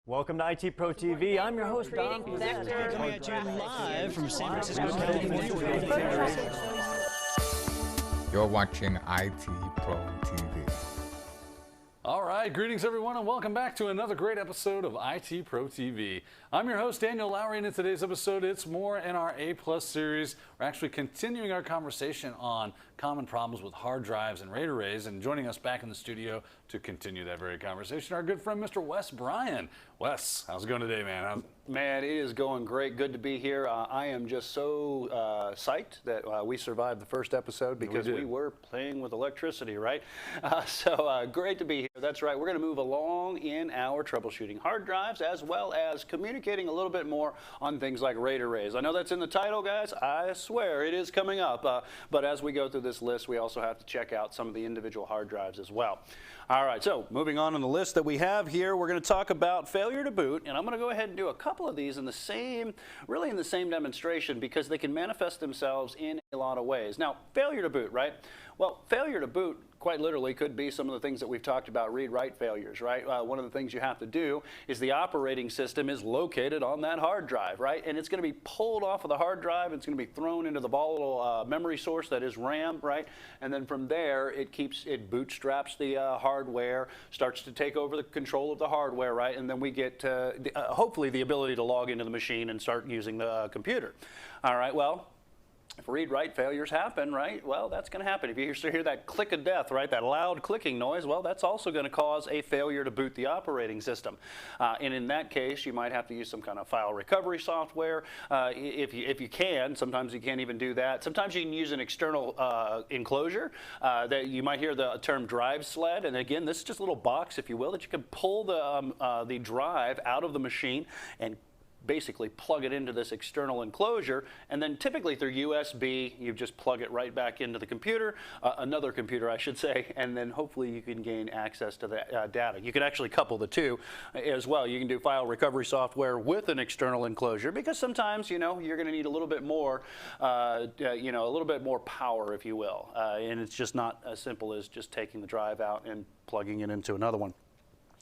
Welcome to IT Pro TV. I'm your host, Don. Coming at you live from San Francisco, California. You're watching IT Pro TV. All right, greetings everyone and welcome back to another great episode of IT Pro TV. I'm your host Daniel Lowry, and in today's episode it's more in our A+ series. We're actually continuing our conversation on common problems with hard drives and RAID arrays, and joining us back in the studio to continue that very conversation, our good friend Mr. Wes Bryan. Wes, how's it going today, man? Man, it is going great. Good to be here. I am just so psyched that we survived the first episode because we were playing with electricity, right? So great to be here. That's right. We're going to move along in our troubleshooting hard drives as well as communicating a little bit more on things like RAID arrays. I know that's in the title, guys. I swear it is coming up. But as we go through this list, we also have to check out some of the individual hard drives as well. All right, so moving on the list that we have here, we're going to talk about failure to boot, and I'm going to go ahead and do a couple of these in the same demonstration because they can manifest themselves in a lot of ways. Now, failure to boot, right? Well, failure to boot quite literally could be some of the things that we've talked about, read-write failures, right? One of the things you have to do is the operating system is located on that hard drive, right? And it's going to be pulled off of the hard drive. It's going to be thrown into the volatile memory source that is RAM, right? And then from there, it bootstraps the hardware, starts to take over the control of the hardware, right? And then we get, hopefully, the ability to log into the machine and start using the computer. All right, well, if read-write failures happen, right, well, that's going to happen. If you hear that click of death, right, that loud clicking noise, well, that's also going to cause a failure to boot the operating system. And in that case, you might have to use some kind of file recovery software. If you can, sometimes you can't even do that. Sometimes you can use an external enclosure that you might hear the term drive sled. And again, this is just a little box, if you will, that you can pull the drive out of the machine and basically plug it into this external enclosure, and then typically through USB you just plug it right back into the computer, another computer I should say, and then hopefully you can gain access to the data. You can actually couple the two as well. You can do file recovery software with an external enclosure because sometimes you're going to need a little bit more a little bit more power, if you will, and it's just not as simple as just taking the drive out and plugging it into another one.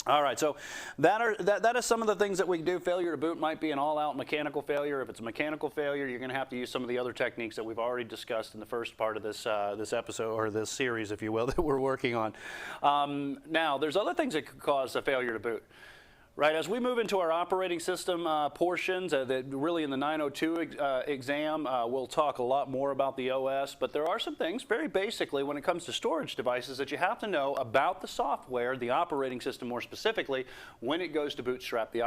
All right, so that is some of the things that we do. Failure to boot might be an all-out mechanical failure. If it's a mechanical failure, you're going to have to use some of the other techniques that we've already discussed in the first part of this episode, or this series, if you will, that we're working on. Now, there's other things that could cause a failure to boot. Right, as we move into our operating system portions, that really in the 902 exam, we'll talk a lot more about the OS, but there are some things, very basically, when it comes to storage devices that you have to know about the software, the operating system more specifically, when it goes to bootstrap the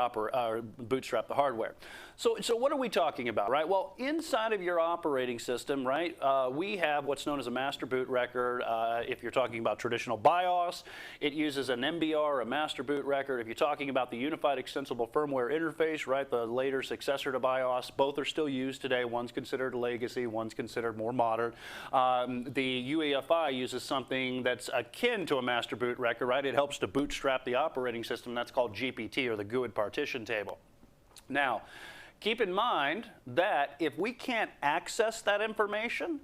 hardware. So what are we talking about, right? Well, inside of your operating system, right, we have what's known as a master boot record. If you're talking about traditional BIOS, it uses an MBR, a master boot record. If you're talking about the Unified Extensible Firmware Interface, right, the later successor to BIOS, both are still used today. One's considered legacy, one's considered more modern. The UEFI uses something that's akin to a master boot record, right? It helps to bootstrap the operating system. That's called GPT, or the GUID partition table. Now, keep in mind that if we can't access that information,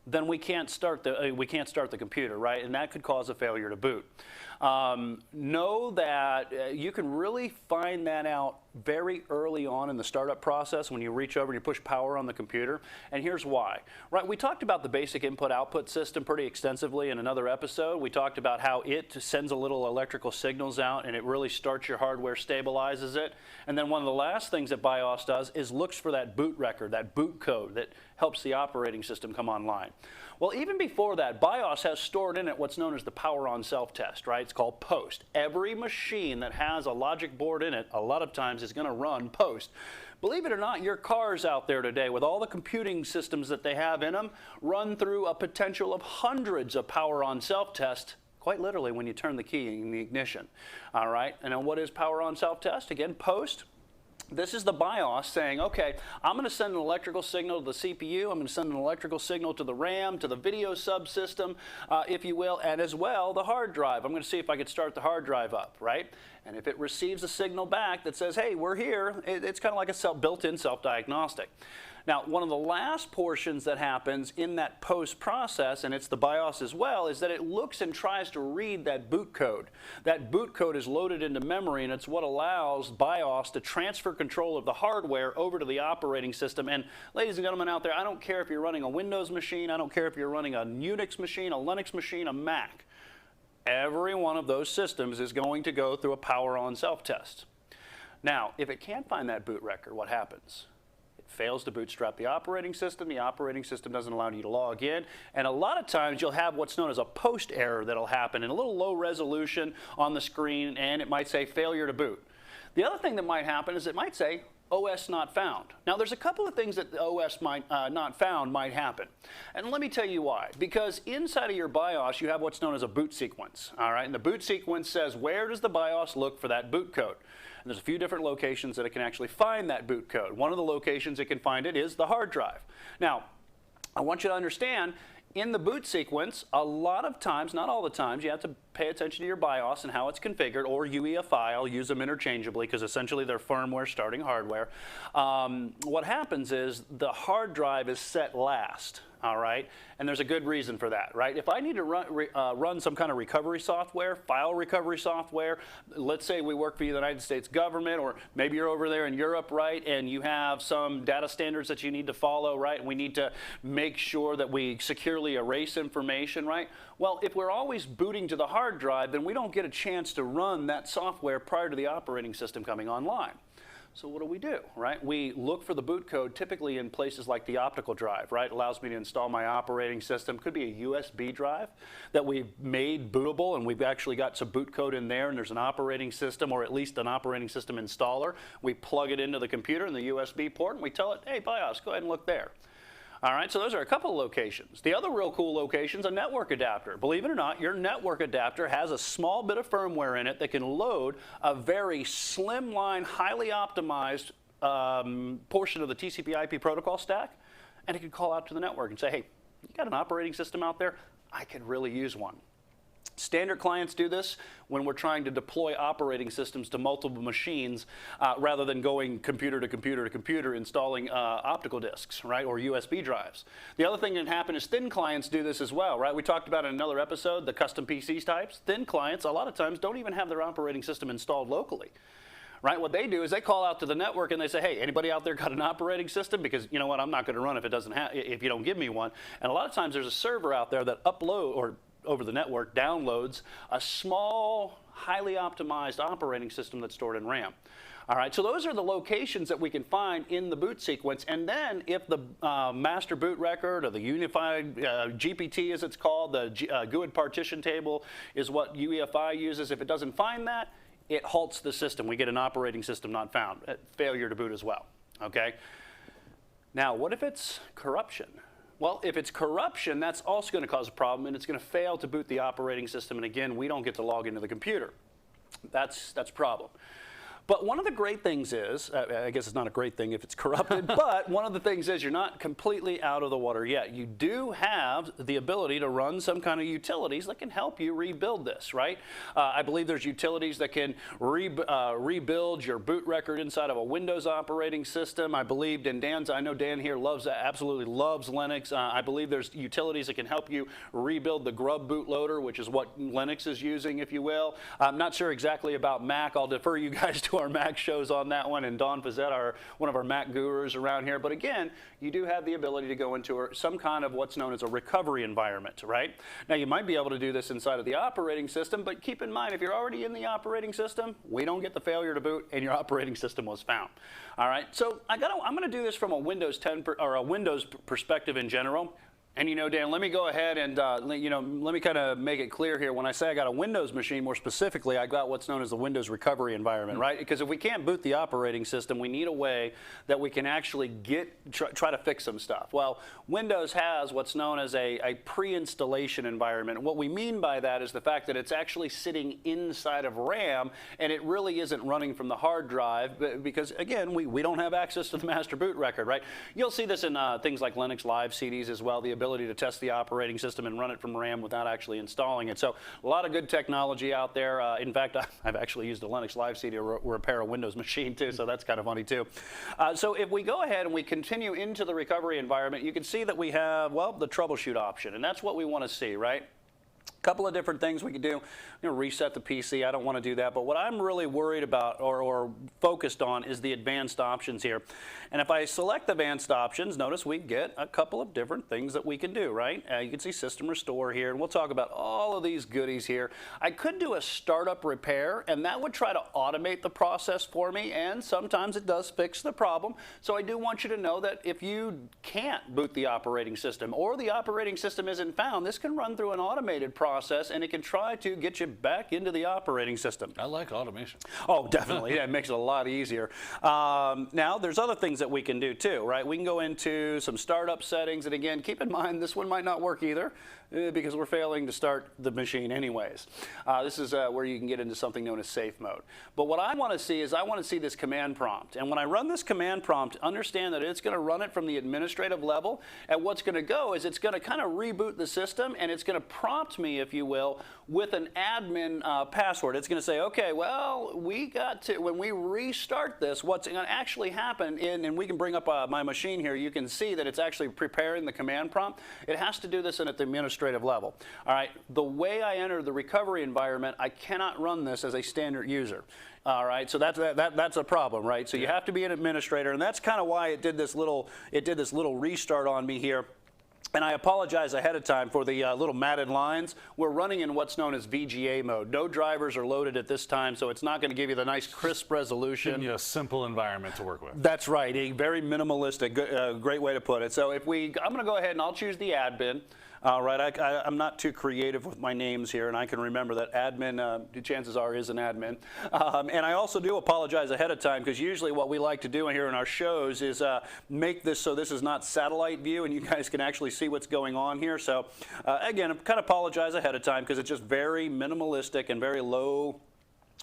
then we can't start the computer, right? And that could cause a failure to boot. Know that you can really find that out very early on in the startup process when you reach over and you push power on the computer. And here's why. Right, we talked about the basic input-output system pretty extensively in another episode. We talked about how it sends a little electrical signals out and it really starts your hardware, stabilizes it. And then one of the last things that BIOS does is looks for that boot record, that boot code that helps the operating system come online. Well, even before that, BIOS has stored in it what's known as the power on self-test, right? It's called POST. Every machine that has a logic board in it, a lot of times is going to run POST. Believe it or not, your cars out there today, with all the computing systems that they have in them, run through a potential of hundreds of power on self-test, quite literally when you turn the key in the ignition. All right, and then what is power on self-test? Again, POST. This is the BIOS saying, okay, I'm going to send an electrical signal to the CPU, I'm going to send an electrical signal to the RAM, to the video subsystem, if you will, and as well the hard drive. I'm going to see if I could start the hard drive up, right? And if it receives a signal back that says, hey, we're here, it's kind of like a built-in self-diagnostic. Now, one of the last portions that happens in that post process, and it's the BIOS as well, is that it looks and tries to read that boot code. That boot code is loaded into memory, and it's what allows BIOS to transfer control of the hardware over to the operating system. And ladies and gentlemen out there, I don't care if you're running a Windows machine, I don't care if you're running a Unix machine, a Linux machine, a Mac. Every one of those systems is going to go through a power-on self-test. Now, if it can't find that boot record, what happens? Fails to bootstrap the operating system doesn't allow you to log in, and a lot of times you'll have what's known as a post error that'll happen in a little low resolution on the screen, and it might say failure to boot. The other thing that might happen is it might say OS not found. Now there's a couple of things that the OS might not found might happen, and let me tell you why. Because inside of your BIOS you have what's known as a boot sequence, all right, and the boot sequence says where does the BIOS look for that boot code. And there's a few different locations that it can actually find that boot code. One of the locations it can find it is the hard drive. Now, I want you to understand, in the boot sequence, a lot of times, not all the times, you have to pay attention to your BIOS and how it's configured, or UEFI. I'll use them interchangeably because essentially they're firmware starting hardware. What happens is the hard drive is set last. All right, and there's a good reason for that, right? If I need to run some kind of recovery software, file recovery software, let's say we work for the United States government, or maybe you're over there in Europe, right, and you have some data standards that you need to follow, right, and we need to make sure that we securely erase information, right? Well, if we're always booting to the hard drive, then we don't get a chance to run that software prior to the operating system coming online. So what do? Right? We look for the boot code typically in places like the optical drive, right? It allows me to install my operating system. Could be a USB drive that we've made bootable, and we've actually got some boot code in there, and there's an operating system, or at least an operating system installer. We plug it into the computer in the USB port, and we tell it, hey, BIOS, go ahead and look there. All right, so those are a couple of locations. The other real cool location is a network adapter. Believe it or not, your network adapter has a small bit of firmware in it that can load a very slimline, highly optimized portion of the TCP/IP protocol stack, and it can call out to the network and say, hey, you got an operating system out there? I could really use one. Standard clients do this when we're trying to deploy operating systems to multiple machines rather than going computer to computer to computer installing optical disks, right, or USB drives. The other thing that can happen is thin clients do this as well, right? We talked about in another episode the custom PCs types. Thin clients a lot of times don't even have their operating system installed locally. Right, what they do is they call out to the network and they say, hey, anybody out there got an operating system? Because you know what, I'm not going to run if you don't give me one. And a lot of times there's a server out there that over the network downloads a small, highly optimized operating system that's stored in RAM. All right, so those are the locations that we can find in the boot sequence. And then if the master boot record, or the unified GPT as it's called, the GUID partition table is what UEFI uses. If it doesn't find that, it halts the system. We get an operating system not found, failure to boot as well, okay? Now, what if it's corruption? Well, if it's corruption, that's also going to cause a problem, and it's going to fail to boot the operating system, and again, we don't get to log into the computer. That's a problem. But one of the great things is, I guess it's not a great thing if it's corrupted, but one of the things is you're not completely out of the water yet. You do have the ability to run some kind of utilities that can help you rebuild this, right? I believe there's utilities that can rebuild your boot record inside of a Windows operating system. I believe, I know Dan here absolutely loves Linux. I believe there's utilities that can help you rebuild the grub bootloader, which is what Linux is using, if you will. I'm not sure exactly about Mac. I'll defer you guys to our Mac shows on that one, and Don Fazette, one of our Mac gurus around here. But again, you do have the ability to go into some kind of what's known as a recovery environment, right? Now, you might be able to do this inside of the operating system, but keep in mind, if you're already in the operating system, we don't get the failure to boot, and your operating system was found. All right, so I'm going to do this from a Windows 10 or a Windows perspective in general. And you know, Dan, let me go ahead and let me kind of make it clear here. When I say I got a Windows machine, more specifically, I got what's known as the Windows recovery environment, right? Because if we can't boot the operating system, we need a way that we can actually try to fix some stuff. Well, Windows has what's known as a pre-installation environment. And what we mean by that is the fact that it's actually sitting inside of RAM, and it really isn't running from the hard drive because, again, we don't have access to the master boot record, right? You'll see this in things like Linux Live CDs as well. The ability to test the operating system and run it from RAM without actually installing it. So a lot of good technology out there. In fact, I've actually used a Linux Live CD to repair a Windows machine too, so that's kind of funny too. So if we go ahead and we continue into the recovery environment, you can see that we have, well, the troubleshoot option, and that's what we want to see, right? Couple of different things we could do. Reset the PC. I don't want to do that. But what I'm really worried about or focused on is the advanced options here. And if I select advanced options, notice we get a couple of different things that we can do, right? You can see system restore here, and we'll talk about all of these goodies here. I could do a startup repair, and that would try to automate the process for me, and sometimes it does fix the problem. So I do want you to know that if you can't boot the operating system or the operating system isn't found, this can run through an automated process, and it can try to get you back into the operating system. I like automation. Oh, definitely. Yeah, it makes it a lot easier. Now, there's other things that we can do too, right? We can go into some startup settings, and again, keep in mind this one might not work either because we're failing to start the machine anyways. This is where you can get into something known as safe mode. But what I want to see is I want to see this command prompt. And when I run this command prompt, understand that it's going to run it from the administrative level. And what's going to go is it's going to kind of reboot the system, and it's going to prompt me, if you will, with an admin password. It's going to say, okay, well, we got to, when we restart this, what's going to actually happen, and we can bring up my machine here, you can see that it's actually preparing the command prompt. It has to do this at the administrative level. All right, the way I enter the recovery environment, I cannot run this as a standard user. All right, so that's a problem, right? So you have to be an administrator, and that's kind of why it did this little restart on me here. And I apologize ahead of time for the little matted lines. We're running in what's known as VGA mode. No drivers are loaded at this time, so it's not going to give you the nice crisp resolution. Giving you a simple environment to work with. That's right, a very minimalistic, great way to put it. So I'm going to go ahead and I'll choose the admin. All right, I'm not too creative with my names here, and I can remember that admin, chances are, is an admin. And I also do apologize ahead of time, because usually what we like to do here in our shows is make this so this is not satellite view, and you guys can actually see what's going on here. So again, I kind of apologize ahead of time, because it's just very minimalistic and very low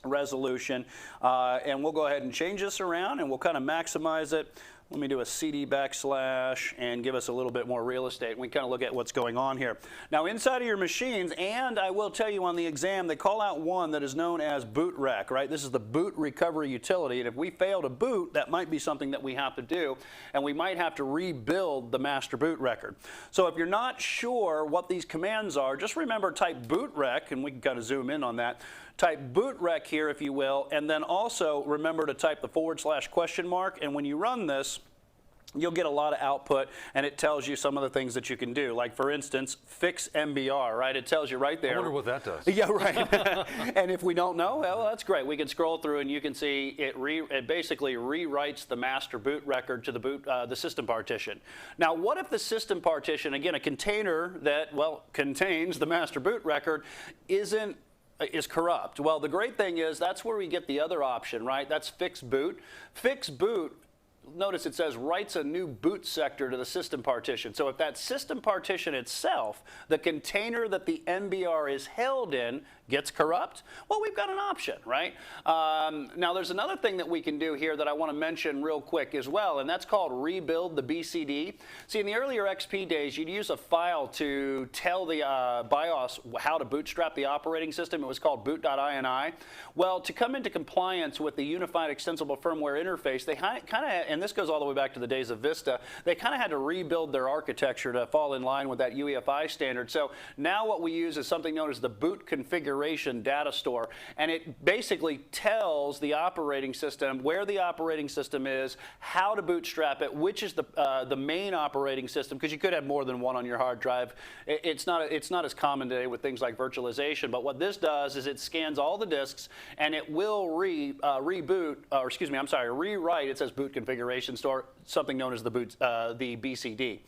resolution. And we'll go ahead and change this around, and we'll kind of maximize it. Let me do a CD / and give us a little bit more real estate. We kind of look at what's going on here. Now, inside of your machines, and I will tell you on the exam, they call out one that is known as boot rec, right? This is the boot recovery utility, and if we fail to boot, that might be something that we have to do, and we might have to rebuild the master boot record. So if you're not sure what these commands are, just remember type boot rec, and we can kind of zoom in on that. Type boot rec here, if you will, and then also remember to type the /?, and when you run this, you'll get a lot of output, and it tells you some of the things that you can do. Like, for instance, fix MBR, right? It tells you right there. I wonder what that does. Yeah, right. And if we don't know, well, that's great. We can scroll through, and you can see it basically rewrites the master boot record to the system partition. Now, what if the system partition, again, a container that, well, contains the master boot record, is corrupt? Well, the great thing is that's where we get the other option, right? That's fix boot. Fix boot, notice it says writes a new boot sector to the system partition. So if that system partition itself, the container that the MBR is held in, gets corrupt, well, we've got an option, right? Now, there's another thing that we can do here that I want to mention real quick as well, and that's called rebuild the BCD. See, in the earlier XP days, you'd use a file to tell the BIOS how to bootstrap the operating system. It was called boot.ini. Well, to come into compliance with the Unified Extensible Firmware Interface, they kind of, and this goes all the way back to the days of Vista, they kind of had to rebuild their architecture to fall in line with that UEFI standard. So now what we use is something known as the boot configuration data store, and it basically tells the operating system where the operating system is, how to bootstrap it, which is the main operating system, because you could have more than one on your hard drive. It's not as common today with things like virtualization, but what this does is it scans all the disks, and it will rewrite. It says boot configuration store, something known as the BCD.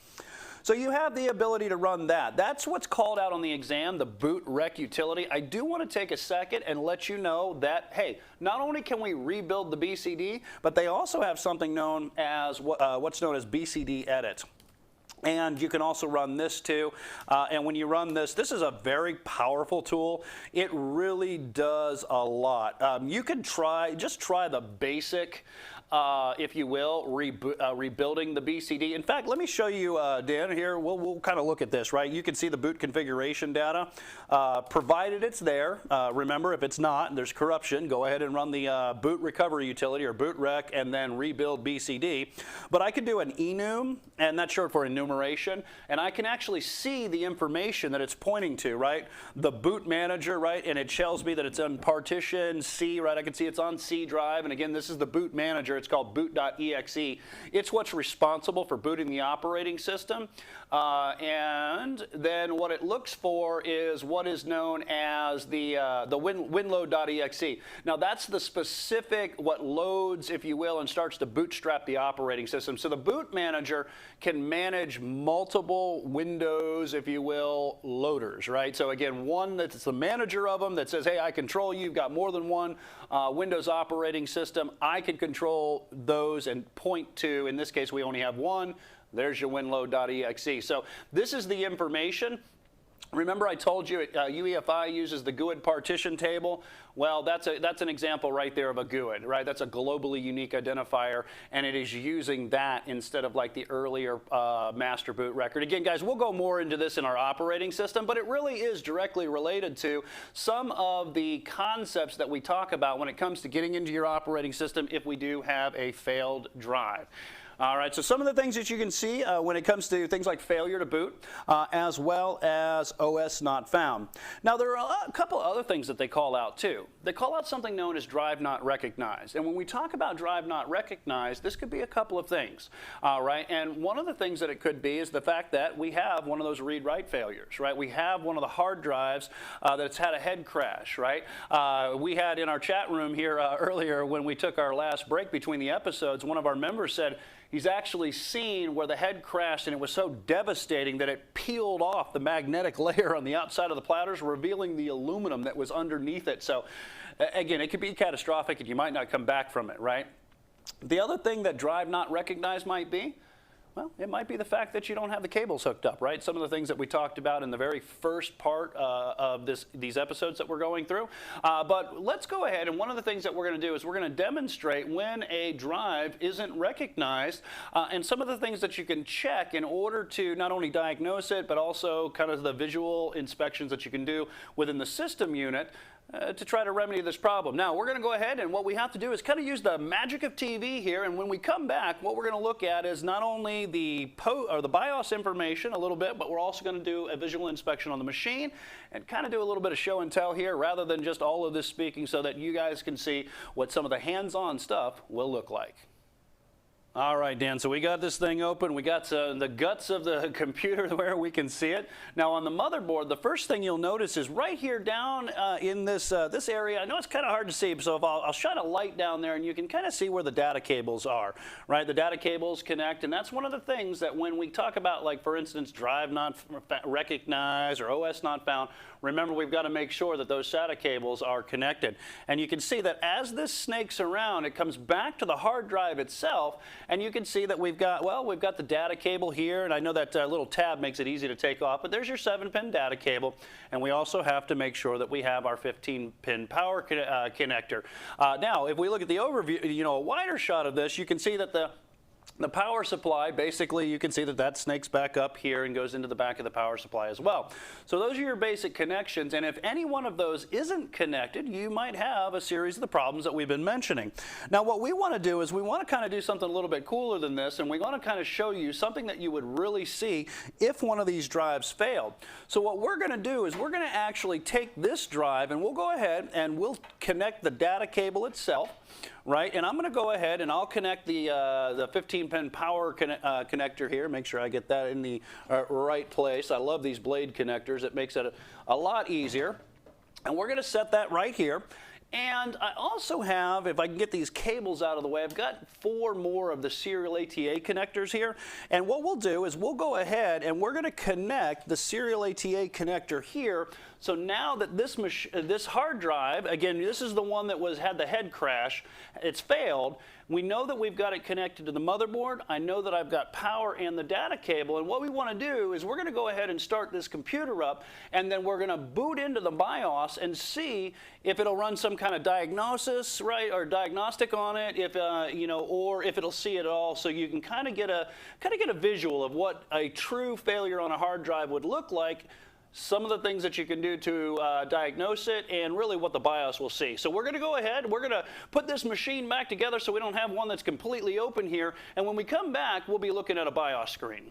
So you have the ability to run that. That's what's called out on the exam, the boot rec utility. I do want to take a second and let you know that, hey, not only can we rebuild the BCD, but they also have something known as what's known as BCD edit. And you can also run this too. And when you run this, this is a very powerful tool. It really does a lot. You can just try the basic, if you will, rebuilding the BCD. In fact, let me show you, Dan, here. We'll kind of look at this, right? You can see the boot configuration data, provided it's there. Remember, if it's not, there's corruption, go ahead and run the boot recovery utility or boot rec and then rebuild BCD. But I could do an enum, and that's short for enumeration, and I can actually see the information that it's pointing to, right? The boot manager, right? And it tells me that it's on partition C, right? I can see it's on C drive, and again, this is the boot manager. It's called boot.exe. It's what's responsible for booting the operating system. And then what it looks for is what is known as the winload.exe. Now that's the specific, what loads, if you will, and starts to bootstrap the operating system. So the boot manager can manage multiple Windows, if you will, loaders, right? So again, one that's the manager of them that says, hey, I control you. You've got more than one Windows operating system. I can control those and point to, in this case, we only have one. There's your winload.exe. So this is the information. Remember I told you UEFI uses the GUID partition table? Well, that's an example right there of a GUID, right? That's a globally unique identifier, and it is using that instead of like the earlier master boot record. Again, guys, we'll go more into this in our operating system, but it really is directly related to some of the concepts that we talk about when it comes to getting into your operating system if we do have a failed drive. All right, so some of the things that you can see when it comes to things like failure to boot, as well as OS not found. Now, there are a couple other things that they call out too. They call out something known as drive not recognized. And when we talk about drive not recognized, this could be a couple of things, all right? And one of the things that it could be is the fact that we have one of those read-write failures, right? We have one of the hard drives that's had a head crash, right? We had in our chat room here earlier when we took our last break between the episodes, one of our members said, he's actually seen where the head crashed, and it was so devastating that it peeled off the magnetic layer on the outside of the platters, revealing the aluminum that was underneath it. So again, it could be catastrophic and you might not come back from it, right? The other thing that drive not recognized might be, well, it might be the fact that you don't have the cables hooked up, right? Some of the things that we talked about in the very first part of these episodes that we're going through. But let's go ahead, and one of the things that we're going to do is we're going to demonstrate when a drive isn't recognized and some of the things that you can check in order to not only diagnose it, but also kind of the visual inspections that you can do within the system unit to try to remedy this problem. Now, we're going to go ahead, and what we have to do is kind of use the magic of TV here, and when we come back, what we're going to look at is not only the BIOS information a little bit, but we're also going to do a visual inspection on the machine and kind of do a little bit of show and tell here rather than just all of this speaking so that you guys can see what some of the hands-on stuff will look like. All right, Dan, so we got this thing open. We got the guts of the computer where we can see it. Now, on the motherboard, the first thing you'll notice is right here down in this area. I know it's kind of hard to see, so if I'll shine a light down there, and you can kind of see where the data cables are, right? The data cables connect, and that's one of the things that when we talk about, like, for instance, drive not recognized or OS not found, remember, we've got to make sure that those SATA cables are connected. And you can see that as this snakes around, it comes back to the hard drive itself, and you can see that we've got the data cable here, and I know that little tab makes it easy to take off, but there's your 7-pin data cable, and we also have to make sure that we have our 15-pin power connector. Now, if we look at the overview, a wider shot of this, you can see that the power supply, basically, you can see that snakes back up here and goes into the back of the power supply as well. So those are your basic connections, and if any one of those isn't connected, you might have a series of the problems that we've been mentioning. Now, what we want to do is we want to kind of do something a little bit cooler than this, and we want to kind of show you something that you would really see if one of these drives failed. So what we're going to do is we're going to actually take this drive, and we'll go ahead and we'll connect the data cable itself, right? And I'm going to go ahead and I'll connect the 15-pin power connector here. Make sure I get that in the right place. I love these blade connectors. It makes it a lot easier. And we're going to set that right here. And I also have, if I can get these cables out of the way, I've got 4 more of the serial ATA connectors here. And what we'll do is we'll go ahead and we're going to connect the serial ATA connector here. So now that this hard drive, again, this is the one that had the head crash, it's failed. We know that we've got it connected to the motherboard. I know that I've got power and the data cable. And what we want to do is we're going to go ahead and start this computer up, and then we're going to boot into the BIOS and see if it'll run some kind of diagnosis, right, or diagnostic on it, if you know, or if it'll see it all, so you can kind of get a visual of what a true failure on a hard drive would look like. Some of the things that you can do to diagnose it, and really what the BIOS will see. So we're going to go ahead, we're going to put this machine back together so we don't have one that's completely open here, and when we come back, we'll be looking at a BIOS screen.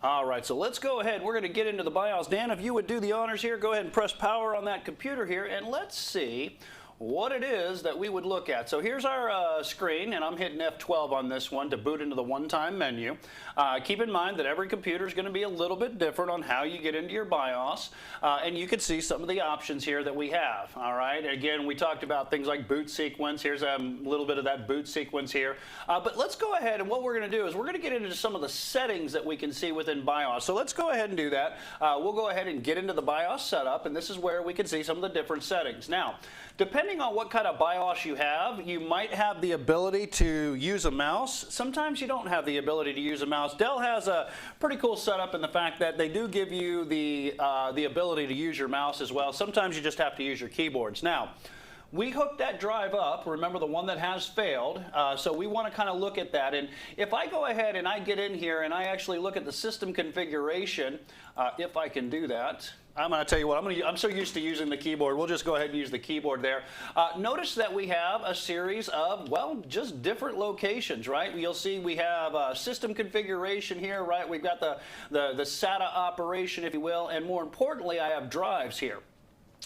All right, so let's go ahead. We're going to get into the BIOS. Dan, if you would do the honors here, go ahead and press power on that computer here, and let's see what it is that we would look at. So here's our screen, and I'm hitting F12 on this one to boot into the one-time menu. Keep in mind that every computer is going to be a little bit different on how you get into your BIOS, and you can see some of the options here that we have. All right, again, we talked about things like boot sequence. Here's a little bit of that boot sequence here. But let's go ahead, and what we're going to do is we're going to get into some of the settings that we can see within BIOS. So let's go ahead and do that. We'll go ahead and get into the BIOS setup, and this is where we can see some of the different settings. Now, depending on what kind of BIOS you have, you might have the ability to use a mouse. Sometimes you don't have the ability to use a mouse. Dell has a pretty cool setup in the fact that they do give you the ability to use your mouse as well. Sometimes you just have to use your keyboards. Now, we hooked that drive up, remember the one that has failed, so we want to kind of look at that. And if I go ahead and I get in here and I actually look at the system configuration, if I can do that, I'm going to tell you what, I'm so used to using the keyboard, we'll just go ahead and use the keyboard there. Notice that we have a series of, well, just different locations, right? You'll see we have system configuration here, right? We've got the SATA operation, if you will, and more importantly, I have drives here.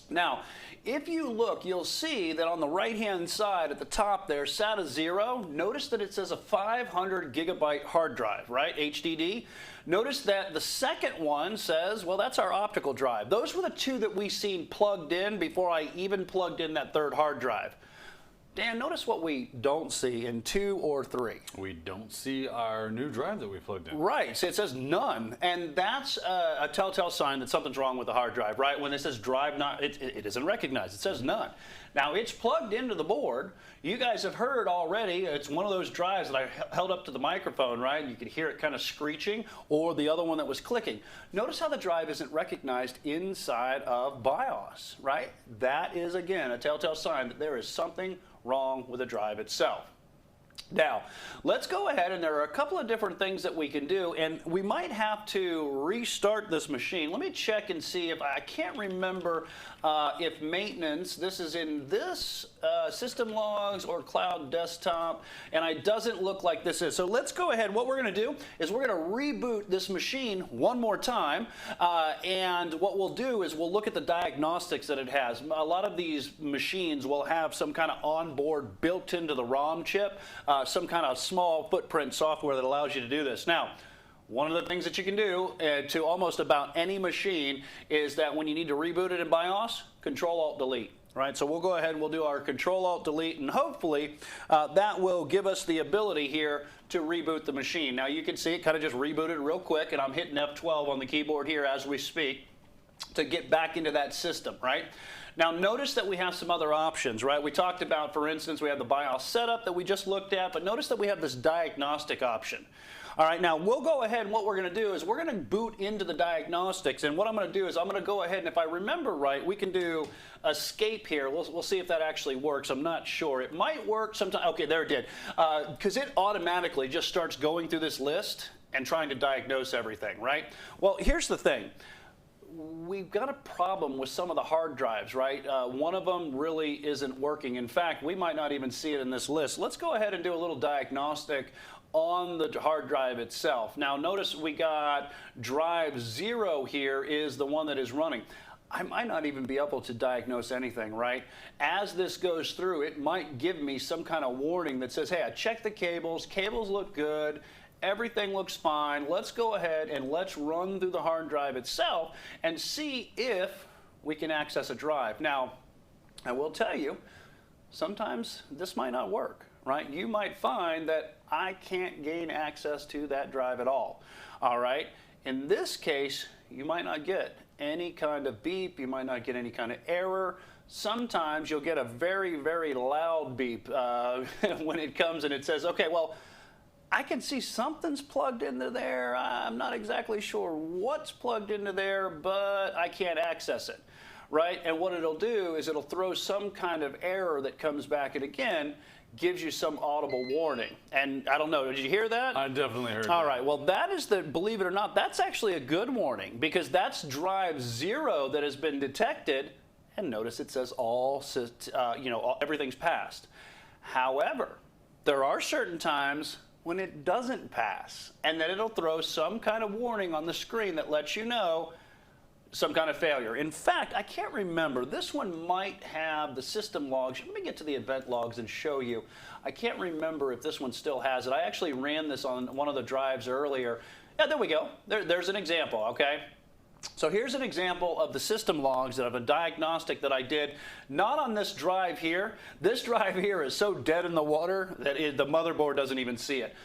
Now, if you look, you'll see that on the right-hand side at the top there, SATA 0, notice that it says a 500 gigabyte hard drive, right, HDD. Notice that the second one says, well, that's our optical drive. Those were the two that we seen plugged in before I even plugged in that third hard drive. Dan, notice what we don't see in 2 or 3. We don't see our new drive that we plugged in. Right, so it says none, and that's a telltale sign that something's wrong with the hard drive, right? When it says drive not, it isn't recognized, it says none. Now, it's plugged into the board. You guys have heard already, it's one of those drives that I held up to the microphone, right? You could hear it kind of screeching, or the other one that was clicking. Notice how the drive isn't recognized inside of BIOS, right? That is, again, a telltale sign that there is something wrong with the drive itself. Now, let's go ahead, and there are a couple of different things that we can do, and we might have to restart this machine. Let me check and see if I can't remember if maintenance, this is in this system logs or cloud desktop, and it doesn't look like this is. So let's go ahead. What we're going to do is we're going to reboot this machine one more time, and what we'll do is we'll look at the diagnostics that it has. A lot of these machines will have some kind of onboard built into the ROM chip, some kind of small footprint software that allows you to do this. Now, one of the things that you can do to almost about any machine is that when you need to reboot it in BIOS, Control-Alt-Delete. Right, so we'll go ahead and we'll do our Control-Alt-Delete, and hopefully that will give us the ability here to reboot the machine. Now you can see it kind of just rebooted real quick, and I'm hitting F12 on the keyboard here as we speak to get back into that system, right? Now notice that we have some other options, right? We talked about, for instance, we have the BIOS setup that we just looked at, but notice that we have this diagnostic option. All right, now we'll go ahead, and what we're going to do is we're going to boot into the diagnostics, and what I'm going to do is I'm going to go ahead, and if I remember right, we can do escape here. We'll see if that actually works. I'm not sure. It might work sometime. Okay, there it did. Because it automatically just starts going through this list and trying to diagnose everything, right? Well, here's the thing. We've got a problem with some of the hard drives, right? One of them really isn't working. In fact, we might not even see it in this list. Let's go ahead and do a little diagnostic on the hard drive itself. Now notice we got drive 0 here is the one that is running. I might not even be able to diagnose anything, right? As this goes through, it might give me some kind of warning that says, hey, I checked the cables look good, everything looks fine. Let's go ahead and let's run through the hard drive itself and see if we can access a drive. Now, I will tell you, sometimes this might not work, right? You might find that I can't gain access to that drive at all. All right. In this case, you might not get any kind of beep. You might not get any kind of error. Sometimes you'll get a very, very loud beep when it comes and it says, okay, well, I can see something's plugged into there. I'm not exactly sure what's plugged into there, but I can't access it, right? And what it'll do is it'll throw some kind of error that comes back and again gives you some audible warning. And I don't know, did you hear that? I definitely heard that. All right, well, that is believe it or not, that's actually a good warning because that's drive 0 that has been detected. And notice it says everything's passed. However, there are certain times when it doesn't pass, and then it'll throw some kind of warning on the screen that lets you know some kind of failure. In fact, I can't remember. This one might have the system logs. Let me get to the event logs and show you. I can't remember if this one still has it. I actually ran this on one of the drives earlier. Yeah, there we go. There's an example, okay? So here's an example of the system logs of a diagnostic that I did, not on this drive here. This drive here is so dead in the water that the motherboard doesn't even see it.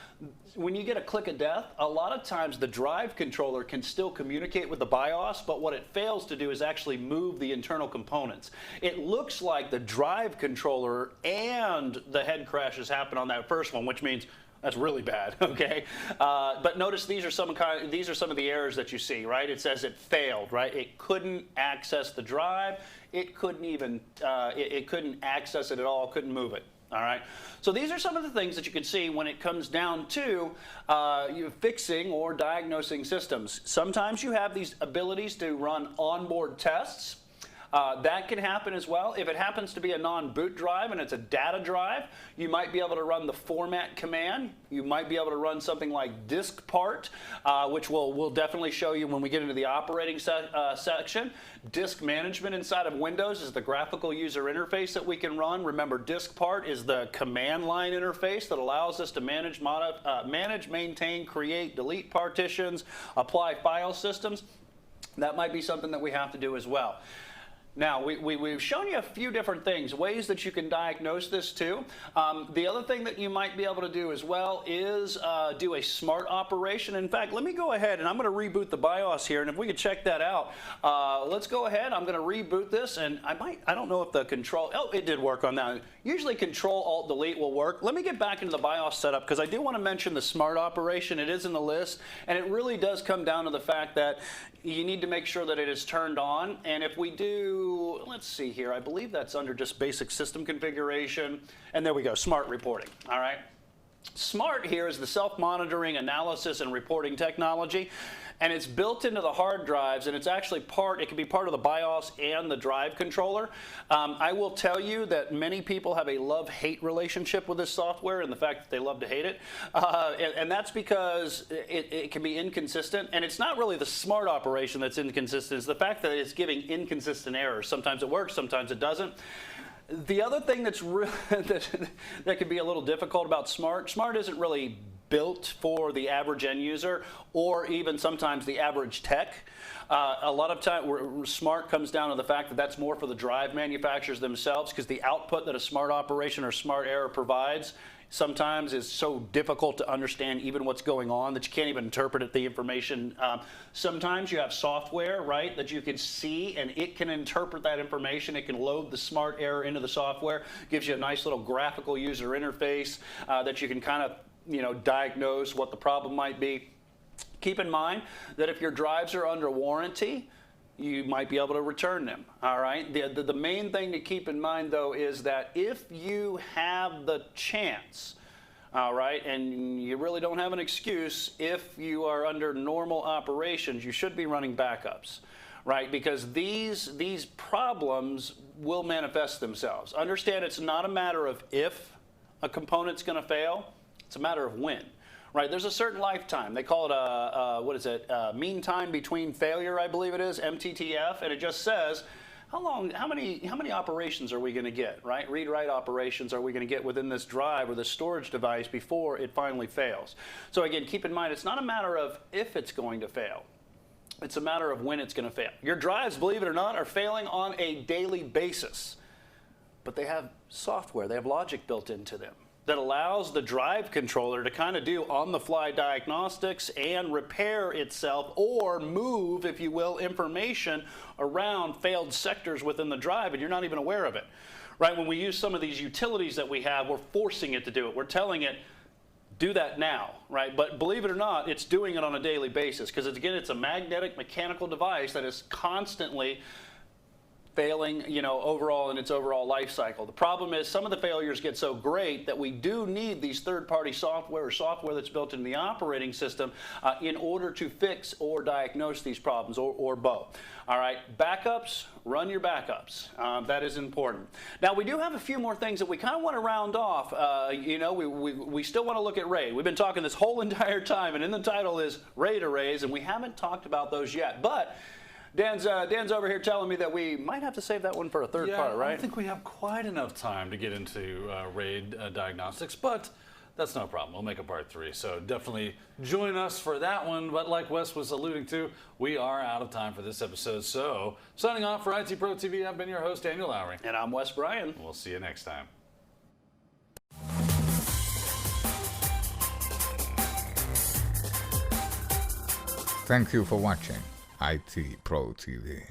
When you get a click of death, a lot of times the drive controller can still communicate with the BIOS, but what it fails to do is actually move the internal components. It looks like the drive controller and the head crashes happen on that first one, which means that's really bad, okay? But notice these are some of the errors that you see, right? It says it failed, right? It couldn't access the drive. It couldn't even, it couldn't access it at all, couldn't move it, all right? So these are some of the things that you can see when it comes down to fixing or diagnosing systems. Sometimes you have these abilities to run onboard tests. That can happen as well. If it happens to be a non-boot drive and it's a data drive, you might be able to run the format command. You might be able to run something like disk part, which we'll definitely show you when we get into the operating section. Disk management inside of Windows is the graphical user interface that we can run. Remember, disk part is the command line interface that allows us to manage, maintain, create, delete partitions, apply file systems. That might be something that we have to do as well. Now, we've shown you a few different things, ways that you can diagnose this too. The other thing that you might be able to do as well is do a smart operation. In fact, let me go ahead and I'm going to reboot the BIOS here, and if we could check that out, let's go ahead. I'm going to reboot this, and I don't know if the control, oh, it did work on that. Usually Control-Alt-Delete will work. Let me get back into the BIOS setup because I do want to mention the smart operation. It is in the list, and it really does come down to the fact that you need to make sure that it is turned on, and if we do, let's see here, I believe that's under just basic system configuration, and there we go, smart reporting, all right? Smart here is the self-monitoring, analysis, and reporting technology, and it's built into the hard drives, and it's actually it can be part of the BIOS and the drive controller. I will tell you that many people have a love-hate relationship with this software and the fact that they love to hate it, and that's because it can be inconsistent, and it's not really the smart operation that's inconsistent, it's the fact that it's giving inconsistent errors. Sometimes it works, sometimes it doesn't. The other thing that's that can be a little difficult about Smart isn't really built for the average end user or even sometimes the average tech. A lot of time, Smart comes down to the fact that that's more for the drive manufacturers themselves because the output that a smart operation or smart error provides sometimes is so difficult to understand even what's going on that you can't even interpret the information. Sometimes you have software, right, that you can see and it can interpret that information. It can load the smart error into the software, gives you a nice little graphical user interface that you can kind of diagnose what the problem might be. Keep in mind that if your drives are under warranty, you might be able to return them, all right? The main thing to keep in mind, though, is that if you have the chance, all right, and you really don't have an excuse, if you are under normal operations, you should be running backups, right? Because these problems will manifest themselves. Understand it's not a matter of if a component's going to fail, it's a matter of when. Right, there's a certain lifetime. They call it mean time between failure, I believe it is, MTTF, and it just says how many operations are we going to get, right? Read-write operations are we going to get within this drive or this storage device before it finally fails. So again, keep in mind, it's not a matter of if it's going to fail. It's a matter of when it's going to fail. Your drives, believe it or not, are failing on a daily basis. but they have software, they have logic built into them that allows the drive controller to kind of do on-the-fly diagnostics and repair itself, or move, if you will, information around failed sectors within the drive, and you're not even aware of it. Right? When we use some of these utilities that we have, we're forcing it to do it. We're telling it, do that now, right? But believe it or not, it's doing it on a daily basis, because again, it's a magnetic mechanical device that is constantly failing, overall in its overall life cycle. The problem is some of the failures get so great that we do need these third-party software or software that's built into the operating system in order to fix or diagnose these problems, or both. All right, backups, run your backups. That is important. Now, we do have a few more things that we kind of want to round off. We still want to look at RAID. We've been talking this whole entire time, and in the title is RAID arrays, and we haven't talked about those yet. But Dan's over here telling me that we might have to save that one for a third part, right? I don't think we have quite enough time to get into RAID diagnostics, but that's no problem. We'll make a part 3. So definitely join us for that one. But like Wes was alluding to, we are out of time for this episode. So signing off for IT Pro TV, I've been your host, Daniel Lowry. And I'm Wes Bryan. We'll see you next time. Thank you for watching IT Pro TV.